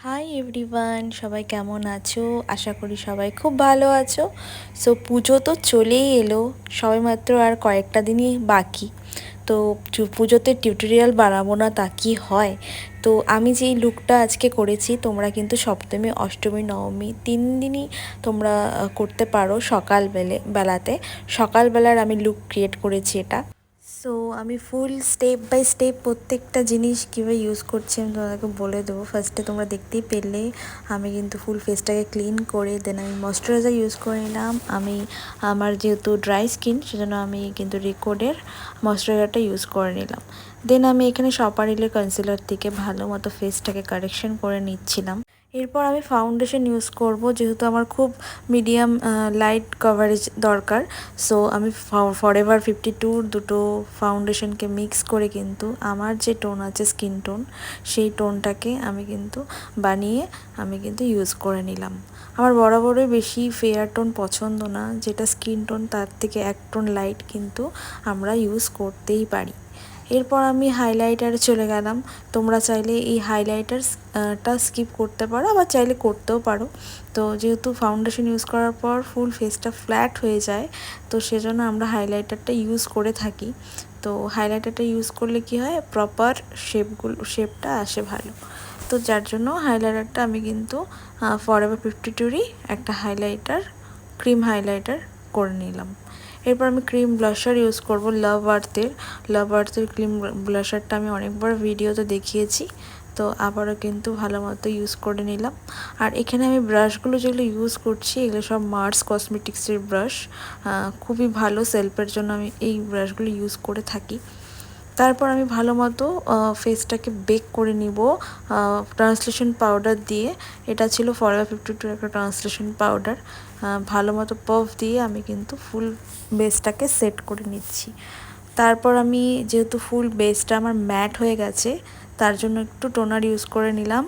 Hi everyone, সবাই কেমন আছো? আশা করি সবাই খুব ভালো আছো। সো পুজো তো চলেই এলো, সবেমাত্র আর কয়েকটা দিনই বাকি। তো পুজোতে টিউটোরিয়াল বানাবো না তা কি হয়? তো আমি যেই লুকটা আজকে করেছি, তোমরা কিন্তু সপ্তমী, অষ্টমী, নবমী 3 দিনই তোমরা করতে পারো। বেলাতে সকালবেলার আমি লুক ক্রিয়েট করেছি এটা। সো আমি ফুল স্টেপ বাই স্টেপ প্রত্যেকটা জিনিস কীভাবে ইউজ করছি আমি তোমাদেরকে বলে দেবো। ফার্স্টে তোমরা দেখতেই পেলে আমি কিন্তু ফুল ফেসটাকে ক্লিন করে দেন আমি ময়শ্চারাইজার ইউজ করে নিলাম। আমার যেহেতু ড্রাই স্কিন, সেজন্য আমি কিন্তু রিকোডের ময়শ্চারাইজারটা ইউজ করে নিলাম। দেন আমি এখানে সপারিলের কনসিলার থেকে ভালো মতো ফেসটাকে কারেকশন করে নিচ্ছিলাম। এরপর আমি ফাউন্ডেশন ইউজ করব, যেহেতু আমার খুব মিডিয়াম লাইট কভারেজ দরকার। সো আমি ফরএভার 52 দুটো ফাউন্ডেশনকে মিক্স করে কিন্তু আমার যে টোন আছে স্কিন টোন, সেই টোনটাকে আমি কিন্তু ইউজ করে নিলাম। আমার বরাবরই বেশি ফেয়ার টোন পছন্দ না, যেটা স্কিন টোন তার থেকে এক টোন লাইট কিন্তু আমরা ইউজ করতেই পারি। এরপর আমি হাইলাইটারে চলে গেলাম। তোমরা চাইলে এই হাইলাইটারটা স্কিপ করতে পারো, আবার চাইলে করতেও পারো। তো যেহেতু ফাউন্ডেশন ইউজ করার পর ফুল ফেসটা ফ্ল্যাট হয়ে যায়, তো সেজন্য আমরা হাইলাইটারটা ইউজ করে থাকি। তো হাইলাইটারটা ইউজ করলে কি হয়, প্রপার শেপটা আসে ভালো। তো যার জন্য হাইলাইটারটা আমি কিন্তু ফরএভার 52রই একটা ক্রিম হাইলাইটার করে নিলাম। এরপর আমি ক্রিম ব্লাশার ইউজ করব লাভ আর্থের ক্রিম ব্লাশারটা আমি অনেকবার ভিডিওতে দেখিয়েছি। তো আবারও কিন্তু ভালো মতো ইউজ করে নিলাম। আর এখানে আমি ব্রাশগুলো যেগুলো ইউজ করছি, এগুলো সব মার্স কসমেটিক্সের ব্রাশ। খুবই ভালো, সেলফের জন্য আমি এই ব্রাশগুলো ইউজ করে থাকি। তারপর আমি ভালো মতো ফেসটাকে বেক করে নিব ট্রান্সলেশন পাউডার দিয়ে। এটা ছিল ফরএভার 52 একটা ট্রান্সলেশন পাউডার। ভালো মতো পাফ দিয়ে আমি কিন্তু ফুল বেসটাকে সেট করে নিচ্ছি। তারপর আমি যেহেতু ফুল বেসটা আমার ম্যাট হয়ে গেছে, তার জন্য একটু টোনার ইউজ করে নিলাম।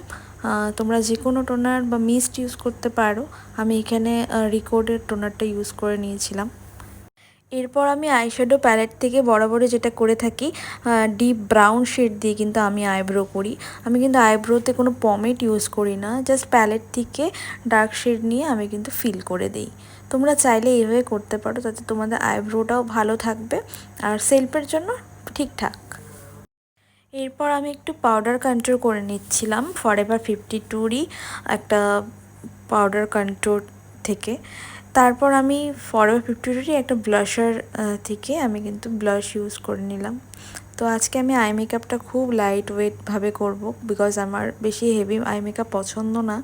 তোমরা যে কোনো টোনার বা মিস্ট ইউজ করতে পারো। আমি এখানে রিকোডের টোনারটা ইউজ করে নিয়েছিলাম। এরপর আমি আইশ্যাডো প্যালেট থেকে বরাবরই যেটা করে থাকি, ডিপ ব্রাউন শেড দিয়ে কিন্তু আমি আইব্রো করি। আমি কিন্তু আইব্রোতে কোনো পমেট ইউজ করি না, জাস্ট প্যালেট থেকে ডার্ক শেড নিয়ে আমি কিন্তু ফিল করে দিই। তোমরা চাইলে এইভাবে করতে পারো, তাতে তোমাদের আইব্রোটাও ভালো থাকবে আর সেলফের জন্য ঠিকঠাক। এরপর আমি একটু পাউডার কন্ট্রোল করে নিচ্ছিলাম ফরএভার 52রই একটা পাউডার কন্ট্রোল থেকে। তারপর আমি ফরএভার 52রই একটা ব্লাশার থেকে আমি কিন্তু ব্লাশ ইউজ করে নিলাম। তো আজকে আমি আই মেকআপটা খুব লাইট ওয়েটভাবে করব, বিকজ আমার বেশি হেভি আই মেকআপ পছন্দ না।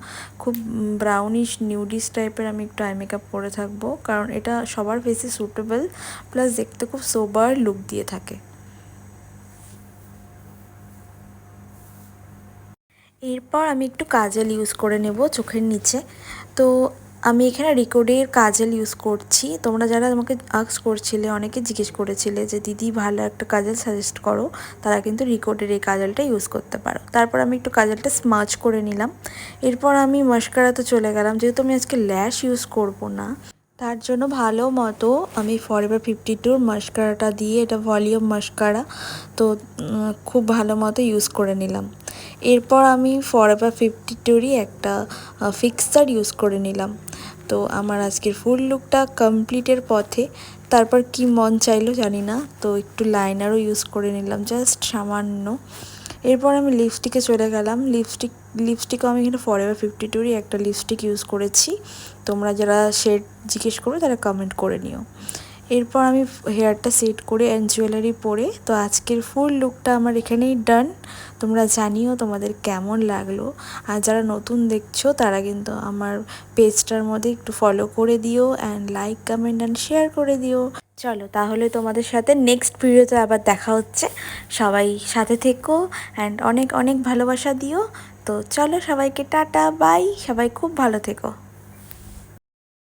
খুব ব্রাউনিশ নিউডিশ টাইপের আমি একটু আই মেকআপ করে থাকবো, কারণ এটা সবার ফেসে সুটেবল, প্লাস দেখতে খুব সোবার লুক দিয়ে থাকে। এরপর আমি একটু কাজল ইউজ করে নেব চোখের নিচে। তো আমি এখানে রিকোডের কাজল ইউজ করছি। তোমরা যারা আমাকে আস্ক করছিলে, অনেকে জিজ্ঞেস করেছিলে যে দিদি ভালো একটা কাজল সাজেস্ট করো, তারা কিন্তু রিকোডের এই কাজলটা ইউজ করতে পারো। তারপর আমি একটু কাজলটা স্মাচ করে নিলাম। এরপর আমি মাস্কারাতে চলে গেলাম, যেহেতু আমি আজকে ল্যাশ ইউজ করব না, তার জন্য ভালো মতো আমি ফরএভার 52 মাস্কারাটা দিয়ে, এটা ভলিউম মাস্কারা, তো খুব ভালো মতো ইউজ করে নিলাম। এরপর আমি ফরএভার 52রই একটা ফিক্সার ইউজ করে নিলাম। তো আমার আজকের ফুল লুকটা কমপ্লিটের পথে। তারপর কি মন চাইলো জানি না, তো একটু লাইনারও ইউজ করে নিলাম, জাস্ট সামান্য। এরপর আমি লিপস্টিকে চলে গেলাম। লিপস্টিকও আমি এখানে ফরএভার 52রই একটা লিপস্টিক ইউজ করেছি। তোমরা যারা শেড জিজ্ঞেস করো তারা কমেন্ট করে নিও। এরপর আমি হেয়ারটা সেট করে অ্যান্ড জুয়েলারি পরে, তো আজকের ফুল লুকটা আমার এখানেই ডান। তোমরা জানিও তোমাদের কেমন লাগলো। আর যারা নতুন দেখছো তারা কিন্তু আমার পেজটার মধ্যে একটু ফলো করে দিও, and like, comment and share করে দিও। চলো তাহলে তোমাদের সাথে নেক্সট ভিডিওতে আবার দেখা হচ্ছে। সবাই সাথে থেকো অ্যান্ড অনেক অনেক ভালোবাসা দিও। তো চলো সবাইকে টাটা বাই, সবাই খুব ভালো থেকো।